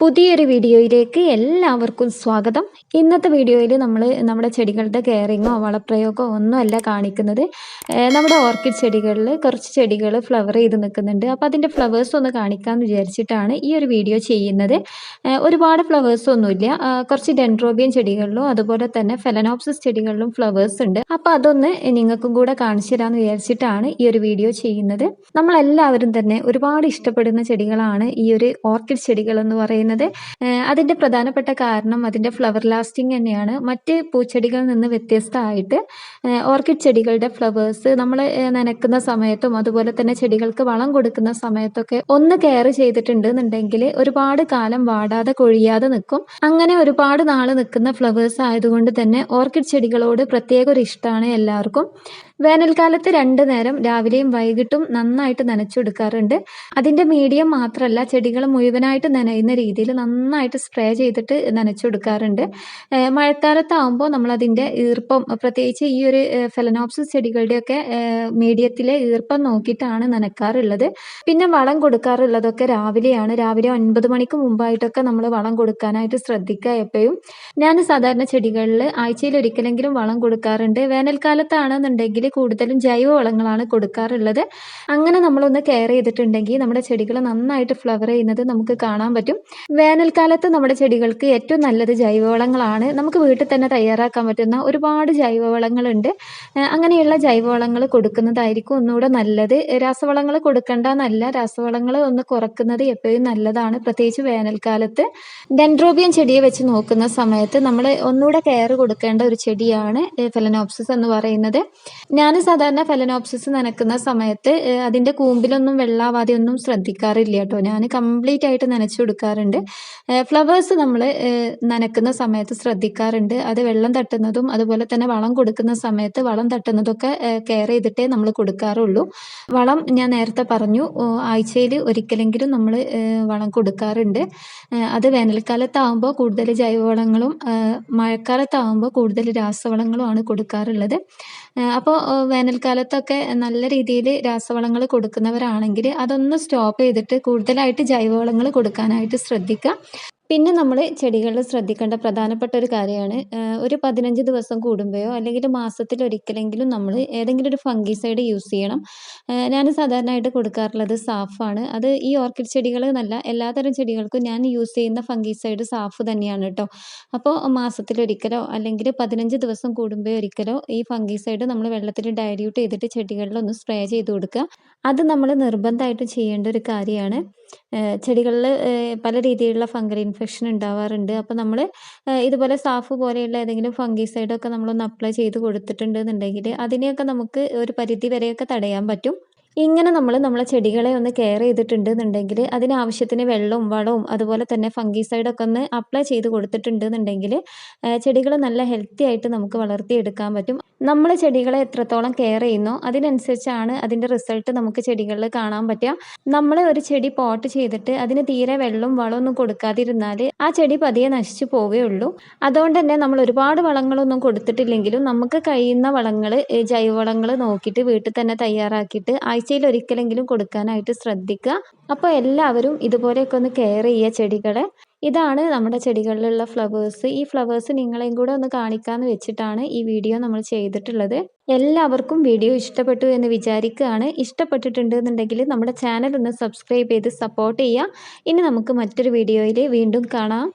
പുതിയൊരു വീഡിയോയിലേക്ക് എല്ലാവർക്കും സ്വാഗതം. ഇന്നത്തെ വീഡിയോയിൽ നമ്മൾ നമ്മുടെ ചെടികളുടെ കെയറിങ്ങോ വളപ്രയോഗമോ ഒന്നുമല്ല കാണിക്കുന്നത്. നമ്മുടെ ഓർക്കിഡ് ചെടികളിൽ കുറച്ച് ചെടികൾ ഫ്ലവർ ചെയ്ത് നിൽക്കുന്നുണ്ട്. അപ്പോൾ അതിൻ്റെ ഫ്ലവേഴ്സ് ഒന്ന് കാണിക്കാമെന്ന് വിചാരിച്ചിട്ടാണ് ഈ ഒരു വീഡിയോ ചെയ്യുന്നത്. ഒരുപാട് ഫ്ലവേഴ്സ് ഒന്നുമില്ല. കുറച്ച് ഡെൻഡ്രോബിയൻ ചെടികളിലും അതുപോലെ തന്നെ ഫെലനോപ്സിസ് ചെടികളിലും ഫ്ലവേഴ്സ് ഉണ്ട്. അപ്പോൾ അതൊന്ന് നിങ്ങൾക്കും കൂടെ കാണിച്ചു തരാമെന്ന് വിചാരിച്ചിട്ടാണ് ഈ ഒരു വീഡിയോ ചെയ്യുന്നത്. നമ്മളെല്ലാവരും തന്നെ ഒരുപാട് ഇഷ്ടപ്പെടുന്ന ചെടികളാണ് ഈ ഒരു ഓർക്കിഡ് ചെടികൾ എന്ന് പറയുന്നത്. അതിൻ്റെ പ്രധാനപ്പെട്ട കാരണം അതിൻ്റെ ഫ്ലവർ ലാസ്റ്റിംഗ് തന്നെയാണ്. മറ്റ് പൂച്ചെടികളിൽ നിന്ന് വ്യത്യസ്തമായിട്ട് ഓർക്കിഡ് ചെടികളുടെ ഫ്ലവേഴ്സ് നമ്മൾ നനയ്ക്കുന്ന സമയത്തും അതുപോലെ തന്നെ ചെടികൾക്ക് വളം കൊടുക്കുന്ന സമയത്തൊക്കെ ഒന്ന് കെയർ ചെയ്തിട്ടുണ്ടെന്നുണ്ടെങ്കിൽ ഒരുപാട് കാലം വാടാതെ കൊഴിയാതെ നിൽക്കും. അങ്ങനെ ഒരുപാട് നാൾ നിൽക്കുന്ന ഫ്ലവേഴ്സ് ആയതുകൊണ്ട് തന്നെ ഓർക്കിഡ് ചെടികളോട് പ്രത്യേക ഒരു ഇഷ്ടമാണ് എല്ലാവർക്കും. വേനൽക്കാലത്ത് 2 നേരം രാവിലെയും വൈകിട്ടും നന്നായിട്ട് നനച്ചു കൊടുക്കാറുണ്ട്. അതിൻ്റെ മീഡിയം മാത്രമല്ല, ചെടികൾ മുഴുവനായിട്ട് നനയുന്ന രീതിയിൽ നന്നായിട്ട് സ്പ്രേ ചെയ്തിട്ട് നനച്ചു കൊടുക്കാറുണ്ട്. മഴക്കാലത്താവുമ്പോൾ നമ്മളതിൻ്റെ ഈർപ്പം, പ്രത്യേകിച്ച് ഈ ഒരു ഫെലനോപ്സിസ് ചെടികളുടെയൊക്കെ മീഡിയത്തിലെ ഈർപ്പം നോക്കിയിട്ടാണ് നനക്കാറുള്ളത്. പിന്നെ വളം കൊടുക്കാറുള്ളതൊക്കെ രാവിലെയാണ്. രാവിലെ 9 മണിക്ക് മുമ്പായിട്ടൊക്കെ നമ്മൾ വളം കൊടുക്കാനായിട്ട് ശ്രദ്ധിക്കുക എപ്പോഴും. ഞാൻ സാധാരണ ചെടികളിൽ ആഴ്ചയിൽ ഒരിക്കലെങ്കിലും വളം കൊടുക്കാറുണ്ട്. വേനൽക്കാലത്താണെന്നുണ്ടെങ്കിൽ കൂടുതലും ജൈവവളങ്ങളാണ് കൊടുക്കാറുള്ളത്. അങ്ങനെ നമ്മളൊന്ന് കെയർ ചെയ്തിട്ടുണ്ടെങ്കിൽ നമ്മുടെ ചെടികൾ നന്നായിട്ട് ഫ്ലവർ ചെയ്യുന്നത് നമുക്ക് കാണാൻ പറ്റും. വേനൽക്കാലത്ത് നമ്മുടെ ചെടികൾക്ക് ഏറ്റവും നല്ലത് ജൈവവളങ്ങളാണ്. നമുക്ക് വീട്ടിൽ തന്നെ തയ്യാറാക്കാൻ പറ്റുന്ന ഒരുപാട് ജൈവവളങ്ങളുണ്ട്. അങ്ങനെയുള്ള ജൈവവളങ്ങൾ കൊടുക്കുന്നതായിരിക്കും ഒന്നുകൂടെ നല്ലത്. രാസവളങ്ങൾ കൊടുക്കേണ്ടെന്നല്ല, രാസവളങ്ങൾ ഒന്ന് കുറക്കുന്നത് എപ്പോഴും നല്ലതാണ്, പ്രത്യേകിച്ച് വേനൽക്കാലത്ത്. ഡെൻഡ്രോബിയൻ ചെടിയെ വെച്ച് നോക്കുന്ന സമയത്ത് നമ്മൾ ഒന്നുകൂടെ കെയർ കൊടുക്കേണ്ട ഒരു ചെടിയാണ് ഫെലനോപ്സിസ് എന്ന് പറയുന്നത്. ഞാൻ സാധാരണ ഫെലനോപ്സിസ് നനക്കുന്ന സമയത്ത് അതിൻ്റെ കൂമ്പിലൊന്നും വെള്ളാവാതെ ഒന്നും ശ്രദ്ധിക്കാറില്ല കേട്ടോ. ഞാൻ കംപ്ലീറ്റ് ആയിട്ട് നനച്ചു കൊടുക്കാറുണ്ട്. ഫ്ലവേഴ്സ് നമ്മൾ നനക്കുന്ന സമയത്ത് ശ്രദ്ധിക്കാറുണ്ട്. അത് വെള്ളം തട്ടുന്നതും അതുപോലെ തന്നെ വളം കൊടുക്കുന്ന സമയത്ത് വളം തട്ടുന്നതൊക്കെ കെയർ ചെയ്തിട്ടേ നമ്മൾ കൊടുക്കാറുള്ളൂ. വളം ഞാൻ നേരത്തെ പറഞ്ഞു, ആഴ്ചയിൽ ഒരിക്കലെങ്കിലും നമ്മൾ വളം കൊടുക്കാറുണ്ട്. അത് വേനൽക്കാലത്താവുമ്പോൾ കൂടുതൽ ജൈവവളങ്ങളും മഴക്കാലത്താവുമ്പോൾ കൂടുതൽ രാസവളങ്ങളുമാണ് കൊടുക്കാറുള്ളത്. അപ്പോൾ വേനൽക്കാലത്തൊക്കെ നല്ല രീതിയിൽ രാസവളങ്ങൾ കൊടുക്കുന്നവരാണെങ്കിൽ അതൊന്ന് സ്റ്റോപ്പ് ചെയ്തിട്ട് കൂടുതലായിട്ട് ജൈവവളങ്ങൾ കൊടുക്കാനായിട്ട് ശ്രദ്ധിക്കുക. പിന്നെ നമ്മൾ ചെടികളിൽ ശ്രദ്ധിക്കേണ്ട പ്രധാനപ്പെട്ട ഒരു കാര്യമാണ്, ഒരു 15 ദിവസം കൂടുമ്പോഴോ അല്ലെങ്കിൽ മാസത്തിൽ ഒരിക്കലെങ്കിലും നമ്മൾ ഏതെങ്കിലും ഒരു ഫംഗിസൈഡ് യൂസ് ചെയ്യണം. ഞാൻ സാധാരണയായിട്ട് കൊടുക്കാറുള്ളത് സാഫാണ്. അത് ഈ ഓർക്കിഡ് ചെടികൾ എന്നല്ല, എല്ലാതരം ചെടികൾക്കും ഞാൻ യൂസ് ചെയ്യുന്ന ഫംഗിസൈഡ് സാഫ് തന്നെയാണ് കേട്ടോ. അപ്പോൾ മാസത്തിലൊരിക്കലോ അല്ലെങ്കിൽ 15 ദിവസം കൂടുമ്പോഴോ ഒരിക്കലോ ഈ ഫംഗിസൈഡ് നമ്മൾ വെള്ളത്തിൽ ഡൈല്യൂട്ട് ചെയ്തിട്ട് ചെടികളിലൊന്ന് സ്പ്രേ ചെയ്ത് കൊടുക്കുക. അത് നമ്മൾ നിർബന്ധമായിട്ടും ചെയ്യേണ്ട ഒരു കാര്യമാണ്. ചെടികളിൽ പല രീതിയിലുള്ള ഫംഗൽ ഇൻഫെക്ഷൻ ഉണ്ടാവാറുണ്ട്. അപ്പോൾ നമ്മൾ ഇതുപോലെ സാഫ് പോലെയുള്ള ഏതെങ്കിലും ഫംഗിസൈഡൊക്കെ നമ്മളൊന്ന് അപ്ലൈ ചെയ്ത് കൊടുത്തിട്ടുണ്ടെന്നുണ്ടെങ്കിൽ അതിനെയൊക്കെ നമുക്ക് ഒരു പരിധി വരെയൊക്കെ തടയാൻ പറ്റും. ഇങ്ങനെ നമ്മൾ നമ്മളെ ചെടികളെ ഒന്ന് കെയർ ചെയ്തിട്ടുണ്ടെന്നുണ്ടെങ്കിൽ അതിനാവശ്യത്തിന് വെള്ളവും വളവും അതുപോലെ തന്നെ ഫംഗിസൈഡൊക്കെ ഒന്ന് അപ്ലൈ ചെയ്ത് കൊടുത്തിട്ടുണ്ടെന്നുണ്ടെങ്കിൽ ചെടികൾ നല്ല ഹെൽത്തി ആയിട്ട് നമുക്ക് വളർത്തിയെടുക്കാൻ പറ്റും. നമ്മൾ ചെടികളെ എത്രത്തോളം കെയർ ചെയ്യുന്നോ അതിനനുസരിച്ചാണ് അതിൻ്റെ റിസൾട്ട് നമുക്ക് ചെടികളിൽ കാണാൻ പറ്റുക. നമ്മൾ ഒരു ചെടി പോട്ട് ചെയ്തിട്ട് അതിന് തീരെ വെള്ളവും വളമൊന്നും കൊടുക്കാതിരുന്നാൽ ആ ചെടി പതിയെ നശിച്ചു പോവുകയുള്ളൂ. അതുകൊണ്ട് തന്നെ നമ്മൾ ഒരുപാട് വളങ്ങളൊന്നും കൊടുത്തിട്ടില്ലെങ്കിലും നമുക്ക് കഴിയുന്ന വളങ്ങൾ, ജൈവവളങ്ങൾ നോക്കിയിട്ട് വീട്ടിൽ തന്നെ തയ്യാറാക്കിയിട്ട് ആഴ്ചയിൽ ഒരിക്കലെങ്കിലും കൊടുക്കാനായിട്ട് ശ്രദ്ധിക്കുക. അപ്പോൾ എല്ലാവരും ഇതുപോലെയൊക്കെ ഒന്ന് കെയർ ചെയ്യുക ചെടികളെ. ഇതാണ് നമ്മുടെ ചെടികളിലുള്ള ഫ്ലവേഴ്സ്. ഈ ഫ്ലവേഴ്സ് നിങ്ങളെയും കൂടെ ഒന്ന് കാണിക്കാമെന്ന് വെച്ചിട്ടാണ് ഈ വീഡിയോ നമ്മൾ ചെയ്തിട്ടുള്ളത്. എല്ലാവർക്കും വീഡിയോ ഇഷ്ടപ്പെട്ടു എന്ന് വിചാരിക്കുകയാണ്. ഇഷ്ടപ്പെട്ടിട്ടുണ്ടെന്നുണ്ടെങ്കിൽ നമ്മുടെ ചാനൽ ഒന്ന് സബ്സ്ക്രൈബ് ചെയ്ത് സപ്പോർട്ട് ചെയ്യുക. ഇനി നമുക്ക് മറ്റൊരു വീഡിയോയിൽ വീണ്ടും കാണാം.